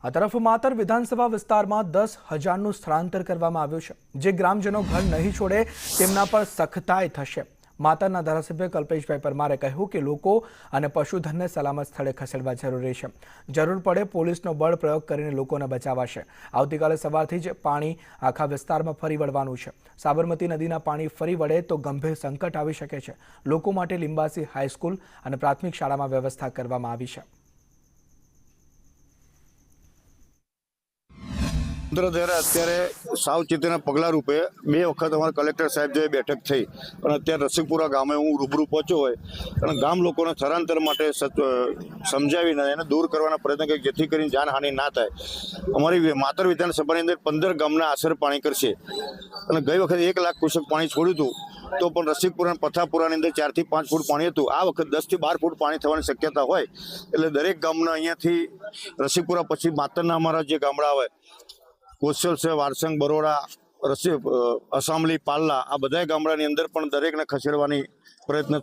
આ તરફ માતર વિધાનસભા વિસ્તારમાં 10,000નું સ્થળાંતર કરવામાં આવ્યું છે। જે ગ્રામજનો ઘર નહીં છોડે તેમના પર સખ્તાઈ થશે। માતરના ધારાસભ્ય કલ્પેશભાઈ પરમારે કહ્યું કે લોકો અને પશુધનને સલામત સ્થળે ખસેડવા જરૂરી છે। જરૂર પડે પોલીસનો બળ પ્રયોગ કરીને લોકોને બચાવાશે। આવતીકાલે સવારથી જ પાણી આખા વિસ્તારમાં ફરી વળવાનું છે। સાબરમતી નદીના પાણી ફરી વળે તો ગંભીર સંકટ આવી શકે છે। લોકો માટે લિંબાસી હાઈસ્કૂલ અને પ્રાથમિક શાળામાં વ્યવસ્થા કરવામાં આવી છે। તંત્ર દ્વારા અત્યારે સાવચેતીના પગલાં રૂપે 2 વખત અમારા કલેક્ટર સાહેબ જોડે બેઠક થઈ અને અત્યારે રસિકપુરા ગામે હું રૂબરૂ પહોંચ્યો હોય અને ગામ લોકોને સ્થળાંતર માટે સમજાવીને એને દૂર કરવાના પ્રયત્ન કરી જેથી કરીને જાનહાનિ ના થાય। અમારી માતર વિધાનસભાની અંદર 15 ગામના આશરે પાણી કરશે અને ગઈ વખતે 1 લાખ ક્યુસેક પાણી છોડ્યું હતું તો પણ રસિકપુરા અને પથાપુરાની અંદર 4 થી 5 ફૂટ પાણી હતું। આ વખત 10 થી 12 ફૂટ પાણી થવાની શક્યતા હોય એટલે દરેક ગામના અહીંયાથી રસિકપુરા પછી માતરના અમારા જે ગામડા આવે કોશલ છે, વારસંગ, બરોડા, અસામલી, પાલ્લા આ બધા ગામડાની અંદર પણ દરેકને ખસેડવાની પ્રયત્ન